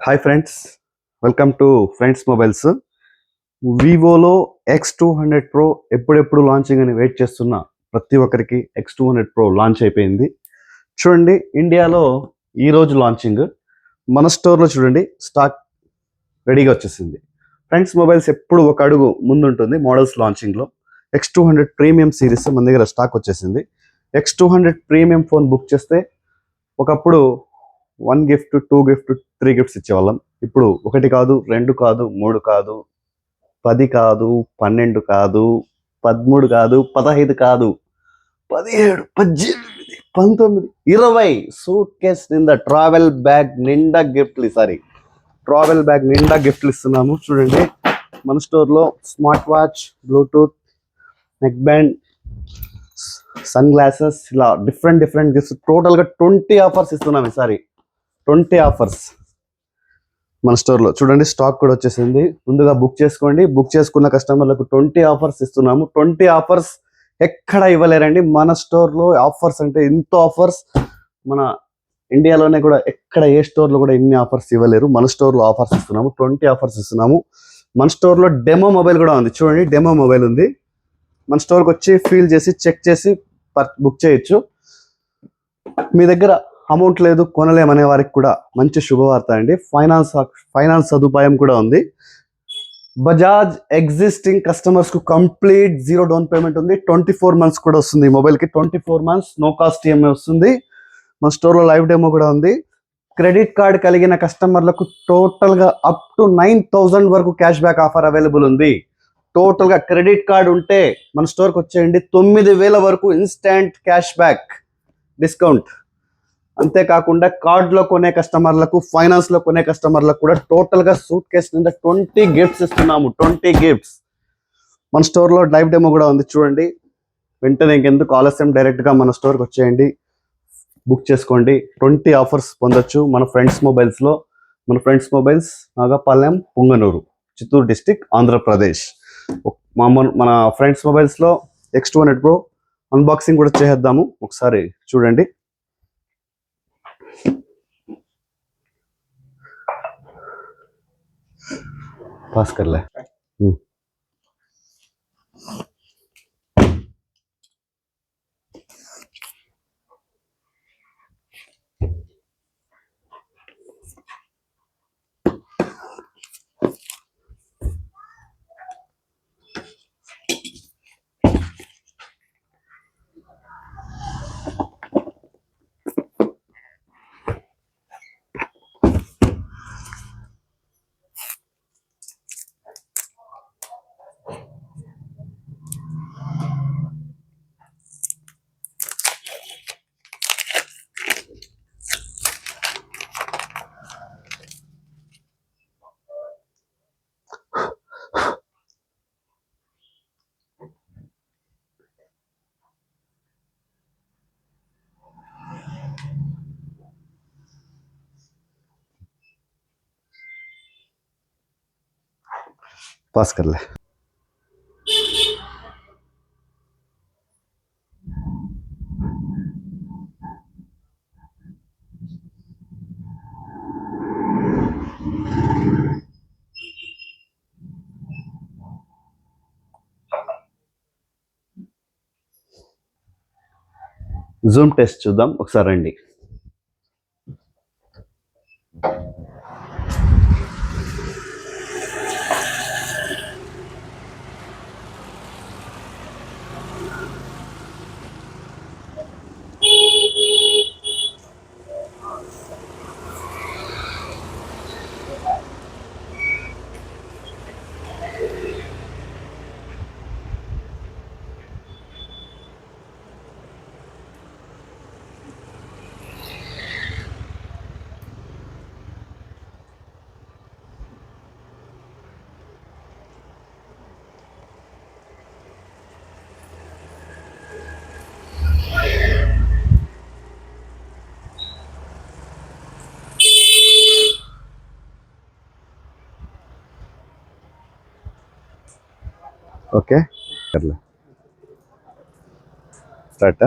Hi friends, welcome to friends mobiles. వివోలో X200 Pro ఎప్పుడెప్పుడు launching అని వెయిట్ చేస్తున్న ప్రతి ఒక్కరికి X200 Pro లాంచ్ అయిపోయింది. చూడండి, ఇండియాలో ఈరోజు లాంచింగ్. మన స్టోర్లో చూడండి, స్టాక్ రెడీగా వచ్చేసింది. ఫ్రెండ్స్ మొబైల్స్ ఎప్పుడు ఒక అడుగు ముందుంటుంది మోడల్స్ లాంచింగ్లో. X200 ప్రీమియం సిరీస్ మన దగ్గర స్టాక్ వచ్చేసింది. X200 ప్రీమియం ఫోన్ బుక్ చేస్తే ఒకప్పుడు 1 గిఫ్ట్, 2 గిఫ్ట్, 3 గిఫ్ట్స్ ఇచ్చేవాళ్ళం. ఇప్పుడు 1 కాదు, 2 కాదు, 3 కాదు, 10 కాదు, 12 కాదు, 13 కాదు, 15 కాదు, 17, 18, 19, 20 సూట్ కేస్ నిండా ట్రావెల్ బ్యాగ్ నిండా గిఫ్ట్లు. ట్రావెల్ బ్యాగ్ నిండా గిఫ్ట్లు ఇస్తున్నాము. చూడండి, మన స్టోర్లో smart watch, Bluetooth, neck band, sun glasses, ఇలా డిఫరెంట్ గిఫ్ట్స్ టోటల్గా 20 ఆఫర్స్ ఇస్తున్నాం. 20 ఆఫర్స్ మన స్టోర్లో. చూడండి, స్టాక్ కూడా వచ్చేసింది. ముందుగా బుక్ చేసుకోండి. బుక్ చేసుకున్న కస్టమర్లకు 20 ఆఫర్స్ ఇస్తున్నాము. 20 ఆఫర్స్ ఎక్కడ ఇవ్వలేరండి. మన స్టోర్లో ఆఫర్స్ అంటే ఇంత ఆఫర్స్ మన ఇండియాలోనే కూడా ఎక్కడ ఏ స్టోర్లో కూడా ఇన్ని ఆఫర్స్ ఇవ్వలేరు. మన స్టోర్లో ఆఫర్స్ ఇస్తున్నాము. 20 ఆఫర్స్ ఇస్తున్నాము. మన స్టోర్లో డెమో మొబైల్ కూడా ఉంది. చూడండి, డెమో మొబైల్ ఉంది. మన స్టోర్కి వచ్చి ఫీల్ చేసి చెక్ చేసి బుక్ చేయొచ్చు. మీ దగ్గర అమౌంట్ లేదు, కొనలేమనే వారికి కూడా మంచి శుభవార్త అండి. ఫైనాన్స్ సదుపాయం కూడా ఉంది. బజాజ్ ఎగ్జిస్టింగ్ కస్టమర్స్ కు కంప్లీట్ 0 డౌన్ పేమెంట్ ఉంది. 24 months కూడా వస్తుంది. ఈ మొబైల్ కి 24 months నో కాస్ట్ ఈఎంఐ వస్తుంది. మన స్టోర్ లో లైవ్ డెమో కూడా ఉంది. క్రెడిట్ కార్డ్ కలిగిన కస్టమర్లకు టోటల్ గా అప్ టు 9,000 వరకు క్యాష్ బ్యాక్ ఆఫర్ అవైలబుల్ ఉంది. టోటల్ గా క్రెడిట్ కార్డ్ ఉంటే మన స్టోర్ కి వచ్చేయండి, 9,000 వరకు ఇన్స్టాంట్ క్యాష్ బ్యాక్ డిస్కౌంట్. అంతేకాకుండా కార్డులో కొనే కస్టమర్లకు, ఫైనాన్స్ లో కొనే కస్టమర్లకు కూడా టోటల్ గా సూట్ కేస్ నిండా 20 గిఫ్ట్స్ ఇస్తున్నాము. 20 గిఫ్ట్స్. మన స్టోర్ లో లైవ్ డెమో కూడా ఉంది. చూడండి, వెంటనే ఇంకెందుకు ఆలస్యం, డైరెక్ట్ గా మన స్టోర్కి వచ్చేయండి, బుక్ చేసుకోండి. 20 ఆఫర్స్ పొందొచ్చు మన ఫ్రెండ్స్ మొబైల్స్ లో. మన friends mobiles నాగపాలెం, Punganur, Chittoor district, Andhra Pradesh. మన ఫ్రెండ్స్ మొబైల్స్ లో X200 Pro అన్బాక్సింగ్ కూడా చేద్దాము. ఒకసారి చూడండి. पास कर ले. पास कर ले. జూమ్ టెస్ట్ చూద్దాం ఒకసారి రండి. ओके, कर ले. स्टार्ट.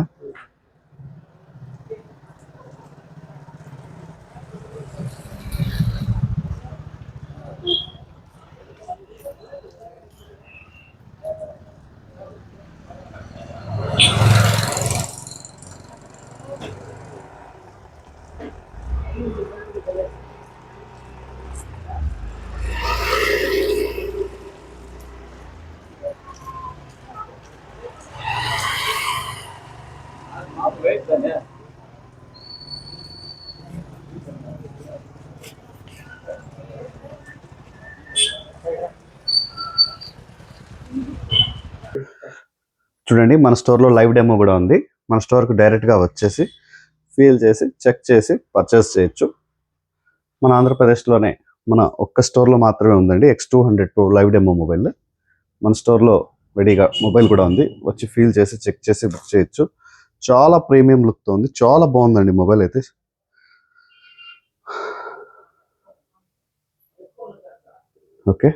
చూడండి మన స్టోర్లో లైవ్ డెమో కూడా ఉంది. మన స్టోర్కి డైరెక్ట్గా వచ్చేసి ఫీల్ చేసి చెక్ చేసి పర్చేస్ చేయొచ్చు. మన ఆంధ్రప్రదేశ్లోనే మన ఒక్క స్టోర్లో మాత్రమే ఉందండి X200 Pro live demo mobile. మన స్టోర్లో రెడీగా మొబైల్ కూడా ఉంది. వచ్చి ఫీల్ చేసి చెక్ చేసి బుక్ చేయొచ్చు. చాలా ప్రీమియం లుక్తో ఉంది. చాలా బాగుందండి మొబైల్ అయితే. ఓకే.